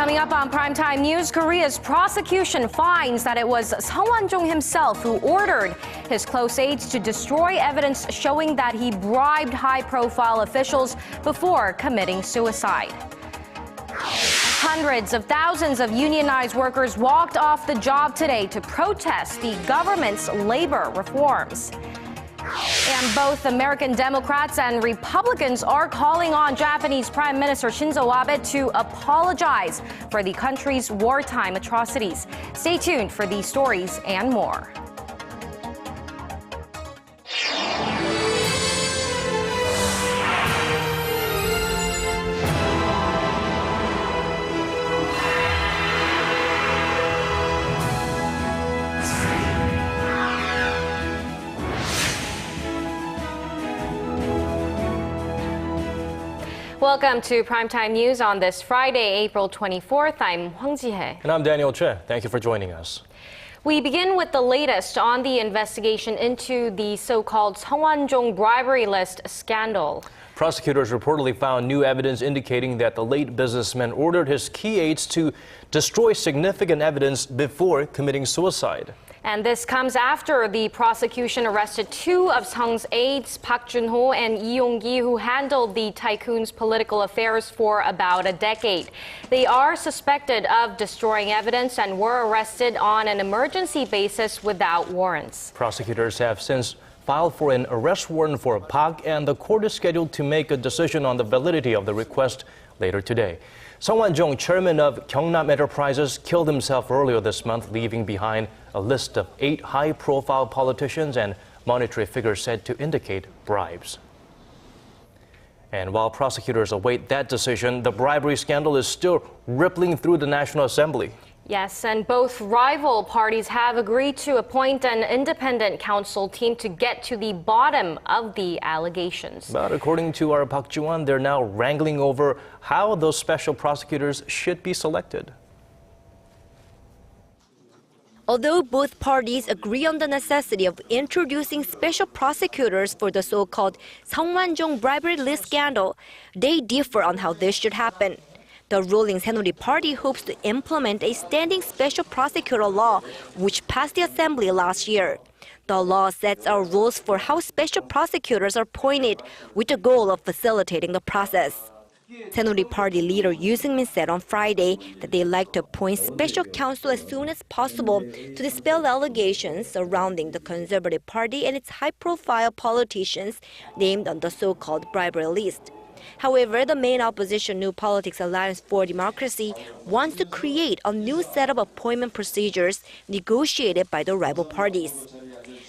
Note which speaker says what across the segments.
Speaker 1: Coming up on Primetime News, Korea's prosecution finds that it was Sung Woan-jong himself who ordered his close aides to destroy evidence showing that he bribed high-profile officials before committing suicide. Hundreds of thousands of unionized workers walked off the job today to protest the government's labor reforms. And both American Democrats and Republicans are calling on Japanese Prime Minister Shinzo Abe to apologize for the country's wartime atrocities. Stay tuned for these stories and more. Welcome to Primetime News on this Friday, April 24th. I'm Hwang Ji-hye.
Speaker 2: And I'm Daniel Choy. Thank you for joining us.
Speaker 1: We begin with the latest on the investigation into the so-called Sung Woan-jong bribery list scandal.
Speaker 2: Prosecutors reportedly found new evidence indicating that the late businessman ordered his key aides to destroy significant evidence before committing suicide.
Speaker 1: And this comes after the prosecution arrested two of Sung's aides, Park Jun-ho and Lee Yong-gi, who handled the tycoon's political affairs for about a decade. They are suspected of destroying evidence and were arrested on an emergency basis without warrants.
Speaker 2: Prosecutors have since filed for an arrest warrant for Park, and the court is scheduled to make a decision on the validity of the request later today. Sung Woan-jong, chairman of Gyeongnam Enterprises, killed himself earlier this month, leaving behind a list of 8 high-profile politicians and monetary figures said to indicate bribes. And while prosecutors await that decision, the bribery scandal is still rippling through the National Assembly.
Speaker 1: Yes, and both rival parties have agreed to appoint an independent counsel team to get to the bottom of the allegations.
Speaker 2: But according to our Park Ji-won, they're now wrangling over how those special prosecutors should be selected.
Speaker 3: Although both parties agree on the necessity of introducing special prosecutors for the so-called Sung Woan-jong bribery list scandal, they differ on how this should happen. The ruling Saenuri Party hopes to implement a standing special prosecutor law, which passed the Assembly last year. The law sets out rules for how special prosecutors are appointed, with the goal of facilitating the process. Saenuri Party leader Yoo Seung-min said on Friday that they like to appoint special counsel as soon as possible to dispel allegations surrounding the Conservative Party and its high-profile politicians named on the so-called bribery list. However, the main opposition New Politics Alliance for Democracy wants to create a new set of appointment procedures negotiated by the rival parties.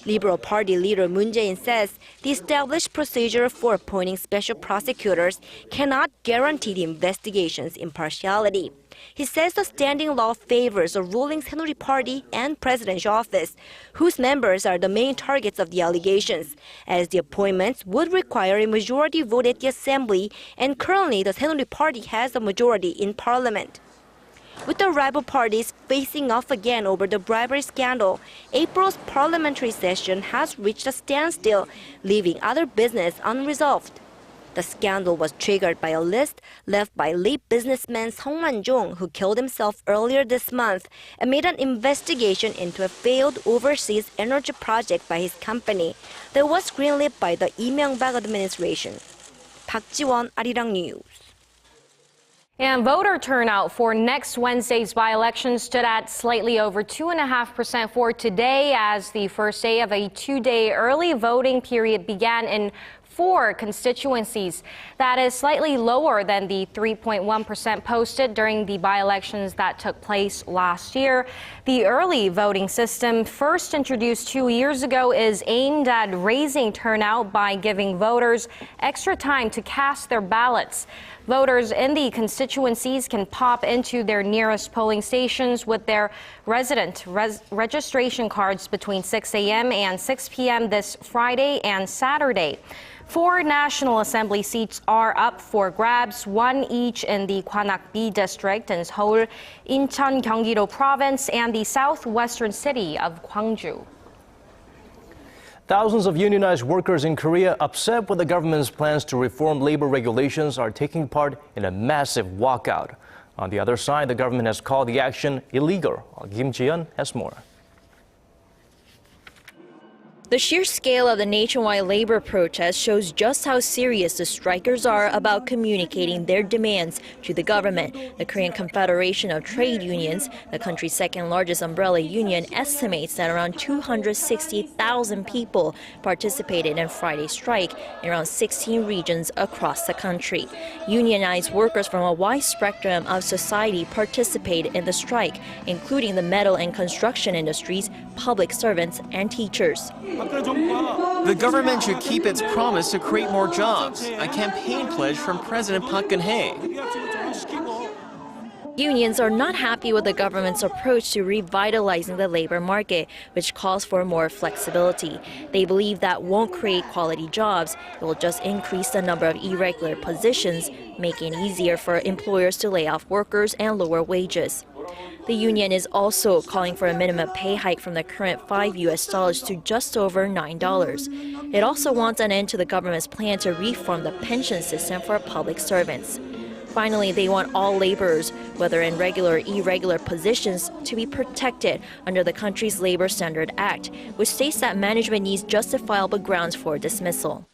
Speaker 3: Liberal Party leader Moon Jae-in says the established procedure for appointing special prosecutors cannot guarantee the investigation's impartiality. He says the standing law favors a ruling Saenuri Party and presidential office, whose members are the main targets of the allegations, as the appointments would require a majority vote at the Assembly, and currently the Saenuri Party has a majority in parliament. With the rival parties facing off again over the bribery scandal, April's parliamentary session has reached a standstill, leaving other business unresolved. The scandal was triggered by a list left by late businessman Sung Woan-jong, who killed himself earlier this month amid an investigation into a failed overseas energy project by his company that was greenlit by the Lee Myung-bak administration. Park Ji-won, Arirang News.
Speaker 1: And voter turnout for next Wednesday's by-election stood at slightly over 2.5% for today, as the first day of a 2-day early voting period began in 4 constituencies. That is slightly lower than the 3.1% posted during the by-elections that took place last year. The early voting system, first introduced 2 years ago, is aimed at raising turnout by giving voters extra time to cast their ballots. Voters in the constituencies can pop into their nearest polling stations with their resident registration cards between 6 a.m. and 6 p.m. this Friday and Saturday. 4 National Assembly seats are up for grabs, 1 each in the Gwanak-B district in Seoul, Incheon, Gyeonggi-do province, and the southwestern city of Gwangju.
Speaker 2: Thousands of unionized workers in Korea, upset with the government's plans to reform labor regulations, are taking part in a massive walkout. On the other side, the government has called the action illegal. Kim Ji-hyun has more.
Speaker 4: The sheer scale of the nationwide labor protest shows just how serious the strikers are about communicating their demands to the government. The Korean Confederation of Trade Unions, the country's second largest umbrella union, estimates that around 260,000 people participated in Friday's strike in around 16 regions across the country. Unionized workers from a wide spectrum of society participated in the strike, including the metal and construction industries, public servants, and teachers.
Speaker 5: The government should keep its promise to create more jobs, a campaign pledge from President Park Geun-hye.
Speaker 4: Unions are not happy with the government's approach to revitalizing the labor market, which calls for more flexibility. They believe that won't create quality jobs. It will just increase the number of irregular positions, making it easier for employers to lay off workers and lower wages. The union is also calling for a minimum pay hike from the current $5 to just over $9. It also wants an end to the government's plan to reform the pension system for public servants. Finally, they want all laborers, whether in regular or irregular positions, to be protected under the country's Labor Standard Act, which states that management needs justifiable grounds for dismissal.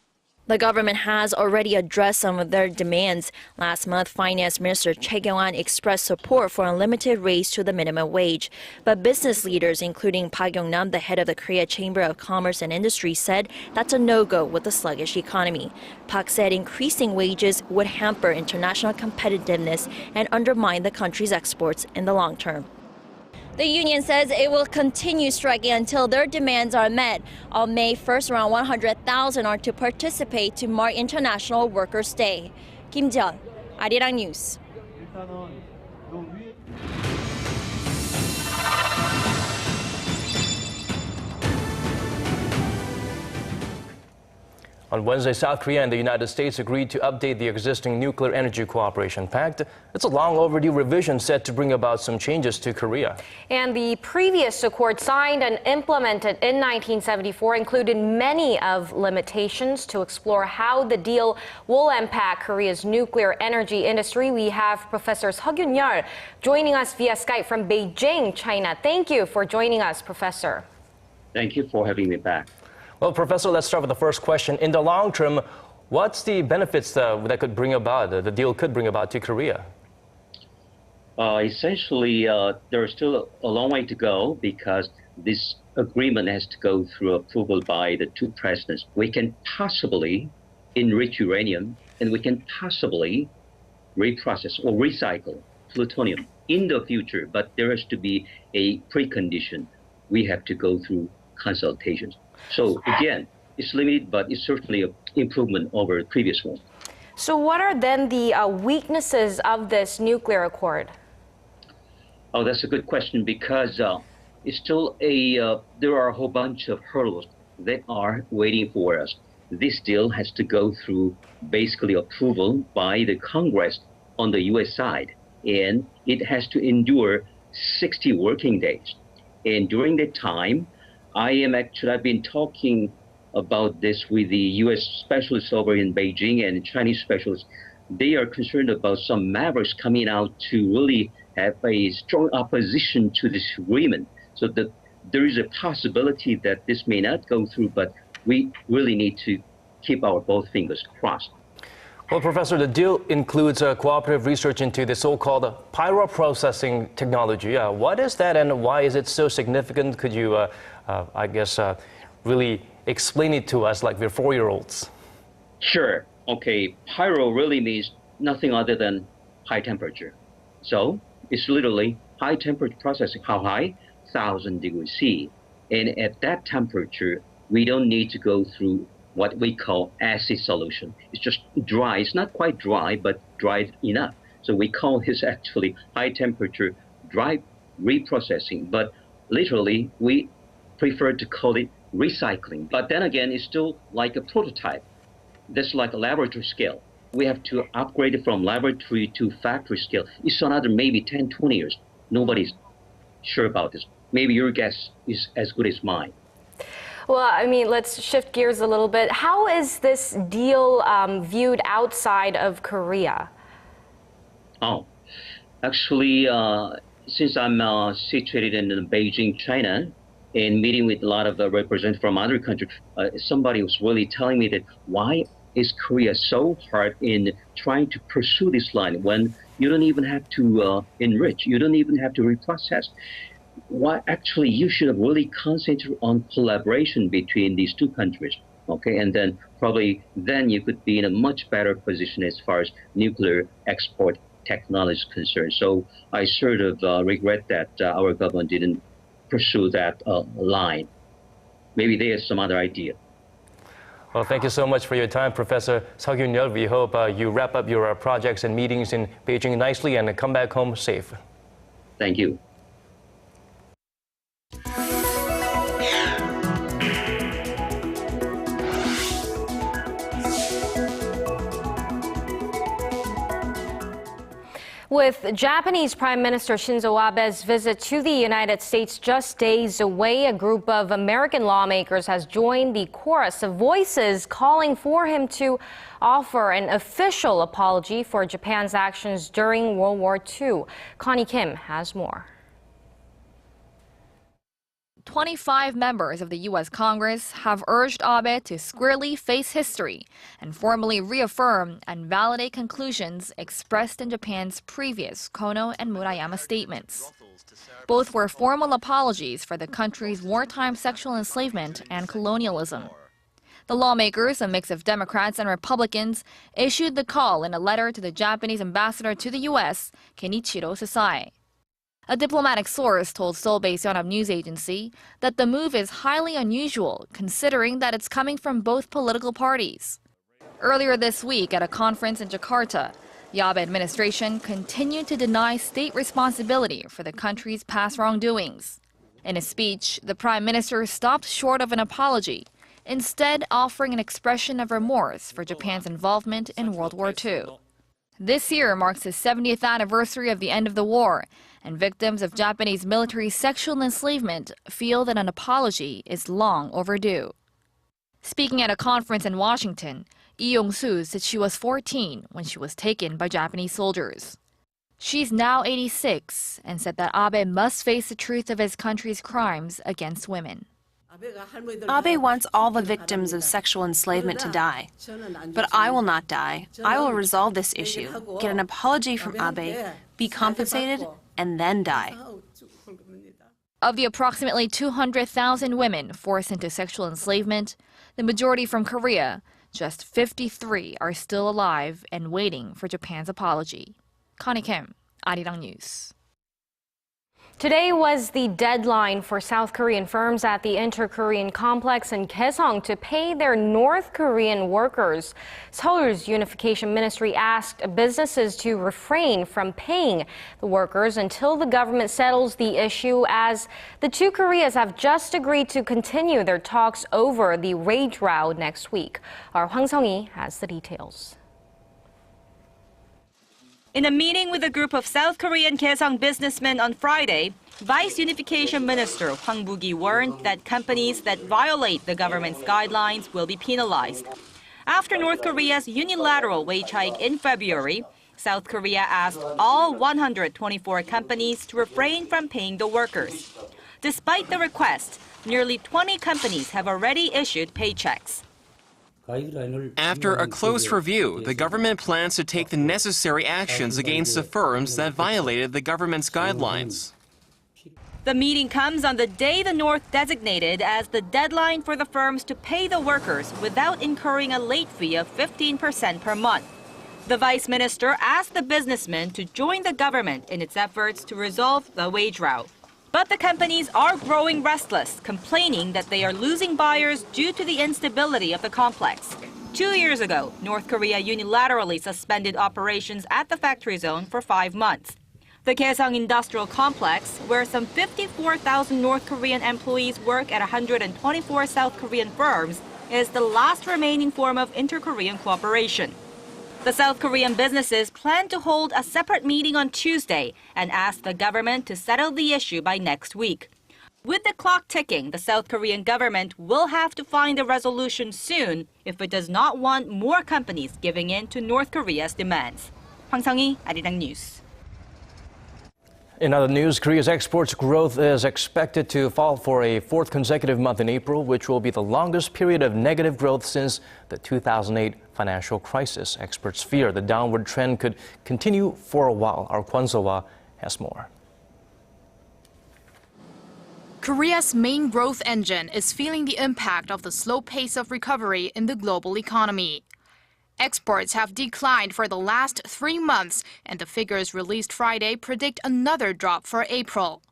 Speaker 4: The government has already addressed some of their demands. Last month, Finance Minister Choi Kyung-han expressed support for unlimited raise to the minimum wage. But business leaders, including Park Yong-nam, the head of the Korea Chamber of Commerce and Industry, said that's a no-go with the sluggish economy. Park said increasing wages would hamper international competitiveness and undermine the country's exports in the long term. The union says it will continue striking until their demands are met. On May 1st, around 100,000 are to participate to mark International Workers' Day. Kim Ji-hyun, Arirang News.
Speaker 2: On Wednesday, South Korea and the United States agreed to update the existing Nuclear Energy Cooperation Pact. It's a long overdue revision set to bring about some changes to Korea.
Speaker 1: And the previous accord signed and implemented in 1974 included many of limitations. To explore how the deal will impact Korea's nuclear energy industry, we have Professor Sung Woan-jong joining us via Skype from Beijing, China. Thank you for joining us, Professor.
Speaker 6: Thank you for having me back.
Speaker 2: Well, Professor, let's start with the first question. In the long term, what's the benefits that could bring about, the deal could bring about to Korea?
Speaker 6: Essentially, there's still a long way to go because this agreement has to go through approval by the two presidents. We can possibly enrich uranium and we can possibly reprocess or recycle plutonium in the future, but there has to be a precondition. We have to go through consultations. So again, it's limited, but it's certainly an improvement over the previous one.
Speaker 1: So what are then the weaknesses of this nuclear accord?
Speaker 6: Oh, that's a good question because it's still there are a whole bunch of hurdles that are waiting for us. This deal has to go through basically approval by the Congress on the U.S. side, and it has to endure 60 working days. And during that time, I've been talking about this with the U.S. specialists over in Beijing and Chinese specialists. They are concerned about some mavericks coming out to really have a strong opposition to this agreement. So that there is a possibility that this may not go through, but we really need to keep our both fingers crossed.
Speaker 2: Well, Professor, the deal includes cooperative research into the so-called pyroprocessing technology. What is that and why is it so significant? Could you, really explain it to us like we're 4-year-olds?
Speaker 6: Sure. Okay. Pyro really means nothing other than high temperature. So it's literally high temperature processing. How high? 1,000 degrees C. And at that temperature, we don't need to go through what we call acid solution. It's just dry. It's not quite dry, but dry enough. So we call this actually high temperature dry reprocessing. But literally, we prefer to call it recycling. But then again, it's still like a prototype. That's like a laboratory scale. We have to upgrade it from laboratory to factory scale. It's another maybe 10, 20 years. Nobody's sure about this. Maybe your guess is as good as mine.
Speaker 1: Well, I mean, let's shift gears a little bit. How is this deal viewed outside of Korea?
Speaker 6: Oh, Actually, since I'm situated in Beijing, China, and meeting with a lot of representatives from other countries, somebody was really telling me that why is Korea so hard in trying to pursue this line when you don't even have to enrich, you don't even have to reprocess. Why actually you should really concentrate on collaboration between these two countries, okay? And then probably then you could be in a much better position as far as nuclear export technology is concerned. So I sort of regret that our government didn't pursue that line. Maybe there's some other idea.
Speaker 2: Well, thank you so much for your time, Professor Sung Woan-jong. We hope you wrap up your projects and meetings in Beijing nicely and come back home safe.
Speaker 6: Thank you.
Speaker 1: With Japanese Prime Minister Shinzo Abe's visit to the United States just days away, a group of American lawmakers has joined the chorus of voices calling for him to offer an official apology for Japan's actions during World War II. Connie Kim has more.
Speaker 7: 25 members of the U.S. Congress have urged Abe to squarely face history and formally reaffirm and validate conclusions expressed in Japan's previous Kono and Murayama statements. Both were formal apologies for the country's wartime sexual enslavement and colonialism. The lawmakers, a mix of Democrats and Republicans, issued the call in a letter to the Japanese ambassador to the U.S., Kenichiro Sasai. A diplomatic source told Seoul-based Yonhap News Agency that the move is highly unusual, considering that it's coming from both political parties. Earlier this week at a conference in Jakarta, the Abe administration continued to deny state responsibility for the country's past wrongdoings. In a speech, the prime minister stopped short of an apology, instead offering an expression of remorse for Japan's involvement in World War II. This year marks the 70th anniversary of the end of the war, and victims of Japanese military sexual enslavement feel that an apology is long overdue. Speaking at a conference in Washington, Lee Yong-soo said she was 14 when she was taken by Japanese soldiers. She's now 86 and said that Abe must face the truth of his country's crimes against women.
Speaker 8: Abe wants all the victims of sexual enslavement to die. But I will not die. I will resolve this issue, get an apology from Abe, be compensated, and then die.
Speaker 7: Of the approximately 200,000 women forced into sexual enslavement, the majority from Korea, just 53 are still alive and waiting for Japan's apology. Connie Kim, Arirang News.
Speaker 1: Today was the deadline for South Korean firms at the Inter-Korean complex in Kaesong to pay their North Korean workers. Seoul's Unification Ministry asked businesses to refrain from paying the workers until the government settles the issue, as the two Koreas have just agreed to continue their talks over the wage row next week. Our Hwang Ji-hye has the details.
Speaker 9: In a meeting with a group of South Korean Kaesong businessmen on Friday, Vice Unification Minister Hwang Ji-hye warned that companies that violate the government's guidelines will be penalized. After North Korea's unilateral wage hike in February, South Korea asked all 124 companies to refrain from paying the workers. Despite the request, nearly 20 companies have already issued paychecks.
Speaker 5: After a close review, the government plans to take the necessary actions against the firms that violated the government's guidelines.
Speaker 9: The meeting comes on the day the North designated as the deadline for the firms to pay the workers without incurring a late fee of 15% per month. The vice minister asked the businessmen to join the government in its efforts to resolve the wage row. But the companies are growing restless, complaining that they are losing buyers due to the instability of the complex. 2 years ago, North Korea unilaterally suspended operations at the factory zone for 5 months. The Kaesong Industrial Complex, where some 54,000 North Korean employees work at 124 South Korean firms, is the last remaining form of inter-Korean cooperation. The South Korean businesses plan to hold a separate meeting on Tuesday and ask the government to settle the issue by next week. With the clock ticking, the South Korean government will have to find a resolution soon if it does not want more companies giving in to North Korea's demands. Hwang Ji-hye, Arirang News.
Speaker 2: In other news, Korea's exports growth is expected to fall for a fourth consecutive month in April, which will be the longest period of negative growth since the 2008 financial crisis. Experts fear the downward trend could continue for a while. Our Kwon So-hwa has more.
Speaker 10: Korea's main growth engine is feeling the impact of the slow pace of recovery in the global economy. Exports have declined for the last 3 months, and the figures released Friday predict another drop for April.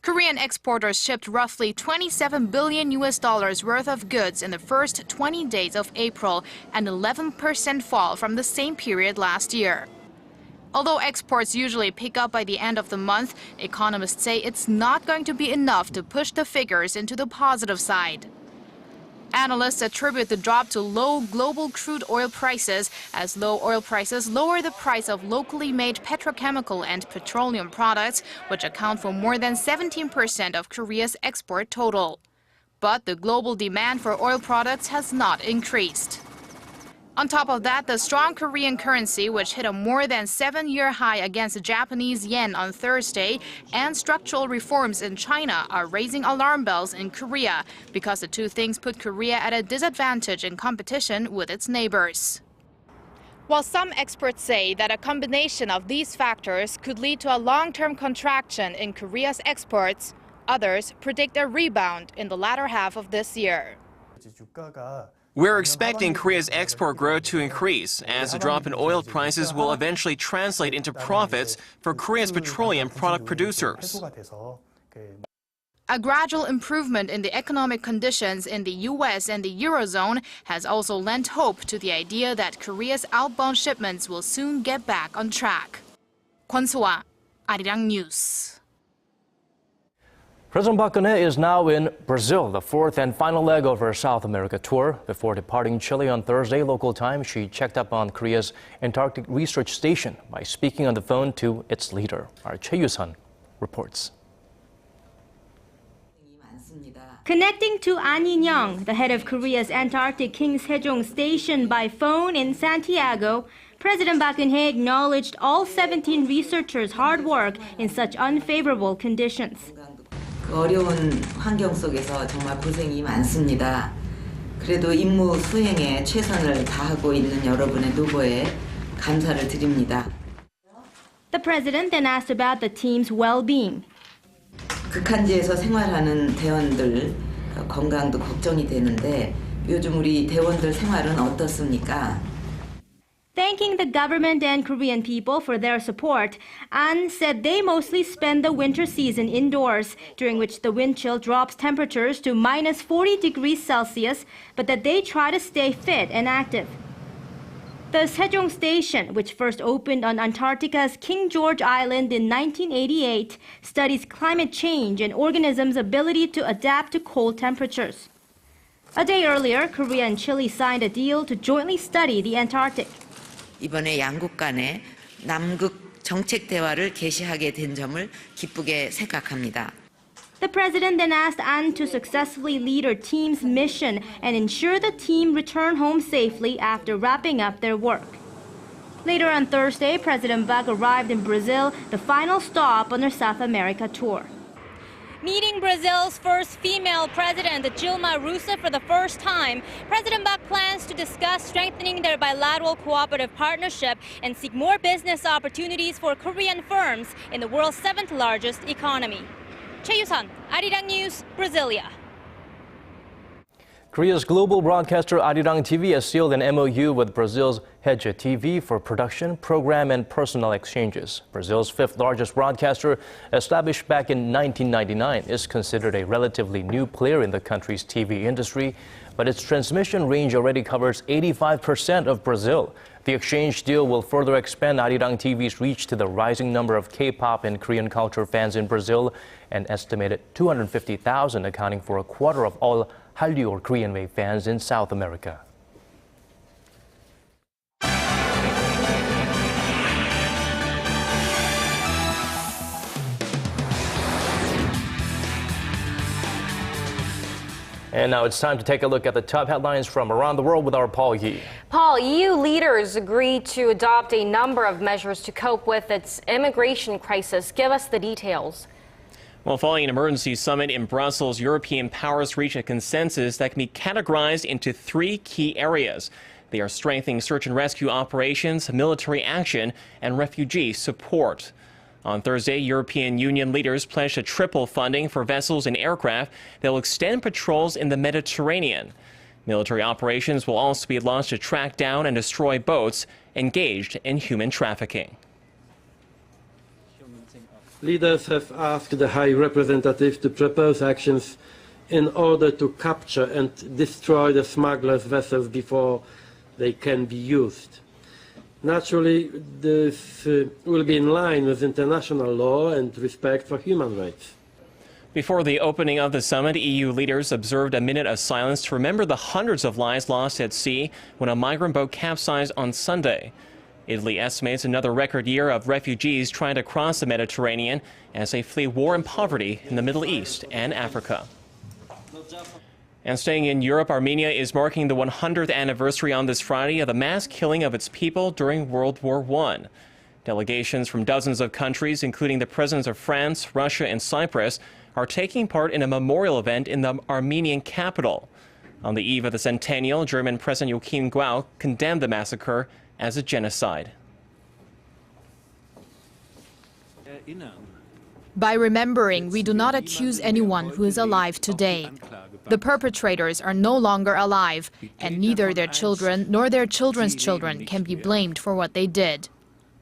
Speaker 10: Korean exporters shipped roughly $27 billion worth of goods in the first 20 days of April, an 11% fall from the same period last year. Although exports usually pick up by the end of the month, economists say it's not going to be enough to push the figures into the positive side. Analysts attribute the drop to low global crude oil prices, as low oil prices lower the price of locally made petrochemical and petroleum products, which account for more than 17% of Korea's export total. But the global demand for oil products has not increased. On top of that, the strong Korean currency, which hit a more than 7-year high against the Japanese yen on Thursday, and structural reforms in China are raising alarm bells in Korea because the two things put Korea at a disadvantage in competition with its neighbors. While some experts say that a combination of these factors could lead to a long-term contraction in Korea's exports, others predict a rebound in the latter half of this year.
Speaker 5: We're expecting Korea's export growth to increase, as a drop in oil prices will eventually translate into profits for Korea's petroleum product producers.
Speaker 10: A gradual improvement in the economic conditions in the U.S. and the Eurozone has also lent hope to the idea that Korea's outbound shipments will soon get back on track. Kwon So-hwa, Arirang News.
Speaker 2: President Park Geun-hye is now in Brazil, the fourth and final leg of her South America tour. Before departing Chile on Thursday local time, she checked up on Korea's Antarctic Research Station by speaking on the phone to its leader. Our Choi Yoo-sun reports.
Speaker 3: Connecting to Arirang, the head of Korea's Antarctic King Sejong Station, by phone in Santiago, President Park Geun-hye acknowledged all 17 researchers' hard work in such unfavorable conditions.
Speaker 11: 어려운 환경 속에서 정말 고생이 많습니다. 그래도 임무 수행에 최선을 다하고 있는 여러분의 노고에 감사를 드립니다.
Speaker 3: The president then asked about the team's well-being.
Speaker 11: 극한지에서 생활하는 대원들 건강도 걱정이 되는데 요즘 우리 대원들 생활은 어떻습니까?
Speaker 3: Thanking the government and Korean people for their support, An said they mostly spend the winter season indoors, during which the wind chill drops temperatures to minus 40 degrees Celsius, but that they try to stay fit and active. The Sejong Station, which first opened on Antarctica's King George Island in 1988, studies climate change and organisms' ability to adapt to cold temperatures. A day earlier, Korea and Chile signed a deal to jointly study the Antarctic.
Speaker 11: 이번에 양국 간의 남극 정책 대화를 개시하게 된 점을 기쁘게 생각합니다.
Speaker 3: The president then asked An to successfully lead her team's mission and ensure the team return home safely after wrapping up their work. Later on Thursday, President Park arrived in Brazil, the final stop on her South America tour. Meeting Brazil's first female president, Dilma Rousseff, for the first time, President Park plans to discuss strengthening their bilateral cooperative partnership and seek more business opportunities for Korean firms in the world's 7th largest economy. Choi Yoo-sun, Arirang News, Brasilia.
Speaker 2: Korea's global broadcaster Arirang TV has sealed an MOU with Brazil's Hedge TV for production, program, and personnel exchanges. Brazil's fifth largest broadcaster, established back in 1999, is considered a relatively new player in the country's TV industry, but its transmission range already covers 85% of Brazil. The exchange deal will further expand Arirang TV's reach to the rising number of K-pop and Korean culture fans in Brazil, an estimated 250,000, accounting for a quarter of all Hallyu or Korean wave fans in South America. And now it's time to take a look at the top headlines from around the world with our Paul Yi.
Speaker 1: Paul, EU leaders agreed to adopt a number of measures to cope with its immigration crisis. Give us the details.
Speaker 5: Well, following an emergency summit in Brussels, European powers reached a consensus that can be categorized into three key areas. They are strengthening search and rescue operations, military action, and refugee support. On Thursday, European Union leaders pledged to triple funding for vessels and aircraft that will extend patrols in the Mediterranean. Military operations will also be launched to track down and destroy boats engaged in human trafficking.
Speaker 12: Leaders have asked the High Representative to propose actions in order to capture and destroy the smugglers' vessels before they can be used. Naturally, this will be in line with international law and respect for human rights.
Speaker 5: Before the opening of the summit, EU leaders observed a minute of silence to remember the hundreds of lives lost at sea when a migrant boat capsized on Sunday. Italy estimates another record year of refugees trying to cross the Mediterranean as they flee war and poverty in the Middle East and Africa. And staying in Europe, Armenia is marking the 100th anniversary on this Friday of the mass killing of its people during World War I. Delegations from dozens of countries, including the presidents of France, Russia, and Cyprus, are taking part in a memorial event in the Armenian capital. On the eve of the centennial, German President Joachim Gauck condemned the massacre as a genocide.
Speaker 10: By remembering, we do not accuse anyone who is alive today. The perpetrators are no longer alive, and neither their children nor their children's children can be blamed for what they did.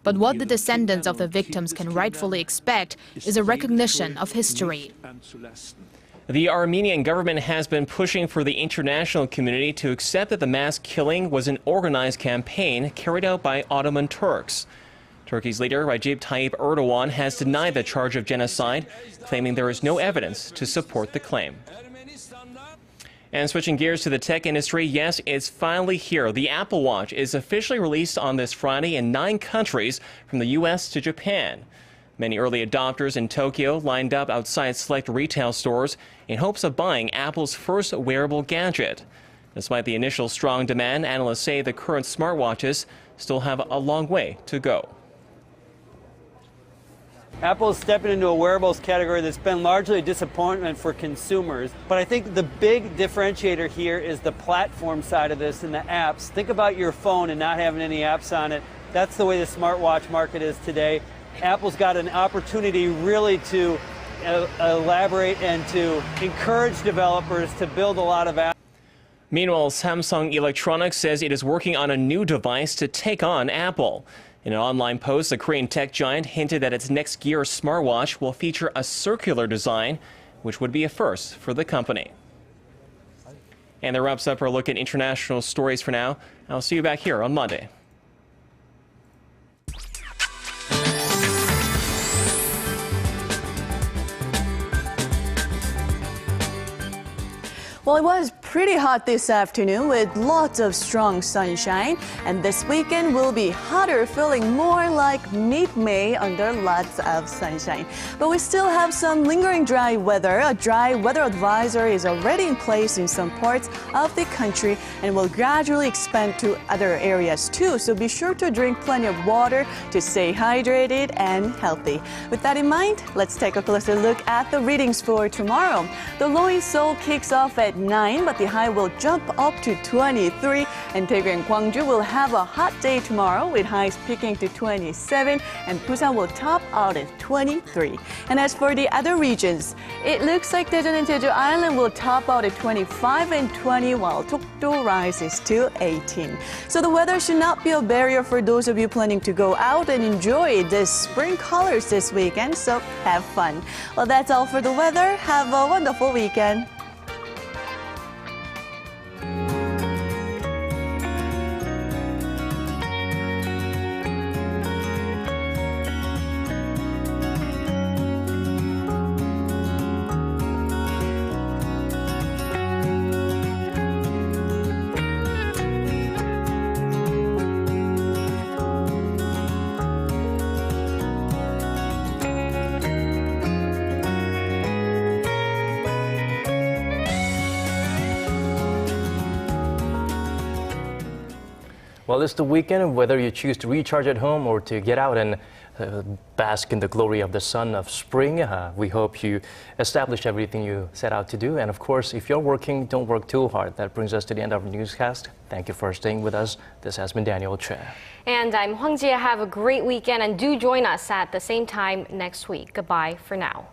Speaker 10: But what the descendants of the victims can rightfully expect is a recognition of history.
Speaker 5: The Armenian government has been pushing for the international community to accept that the mass killing was an organized campaign carried out by Ottoman Turks. Turkey's leader, Recep Tayyip Erdogan, has denied the charge of genocide, claiming there is no evidence to support the claim. And switching gears to the tech industry, yes, it's finally here. The Apple Watch is officially released on this Friday in 9 countries, from the U.S. to Japan. Many early adopters in Tokyo lined up outside select retail stores in hopes of buying Apple's first wearable gadget. Despite the initial strong demand, analysts say the current smartwatches still have a long way to go.
Speaker 13: Apple is stepping into a wearables category that's been largely a disappointment for consumers. But I think the big differentiator here is the platform side of this and the apps. Think about your phone and not having any apps on it. That's the way the smartwatch market is today. Apple's got an opportunity really to elaborate and to encourage developers to build a lot of apps.
Speaker 5: Meanwhile, Samsung Electronics says it is working on a new device to take on Apple. In an online post, the Korean tech giant hinted that its next Gear smartwatch will feature a circular design, which would be a first for the company. And that wraps up our look at international stories for now. I'll see you back here on Monday.
Speaker 14: Well, it was pretty hot this afternoon with lots of strong sunshine, and this weekend will be hotter, feeling more like mid-May under lots of sunshine. But we still have some lingering dry weather. A dry weather advisory is already in place in some parts of the country and will gradually expand to other areas too. So be sure to drink plenty of water to stay hydrated and healthy. With that in mind, let's take a closer look at the readings for tomorrow. The low in Seoul kicks off at 9, but the high will jump up to 23. And Daegu and Gwangju will have a hot day tomorrow with highs peaking to 27, and Busan will top out at 23. And as for the other regions, it looks like Daejeon and Jeju Island will top out at 25 and 20, while Dokdo rises to 18. So the weather should not be a barrier for those of you planning to go out and enjoy the spring colors this weekend, so have fun. Well, that's all for the weather. Have a wonderful weekend.
Speaker 2: Well, it's the weekend, whether you choose to recharge at home or to get out and bask in the glory of the sun of spring. We hope you establish everything you set out to do. And of course, if you're working, don't work too hard. That brings us to the end of our newscast. Thank you for staying with us. This has been Daniel Choy.
Speaker 1: And I'm Hwang Ji-hye. Have a great weekend and do join us at the same time next week. Goodbye for now.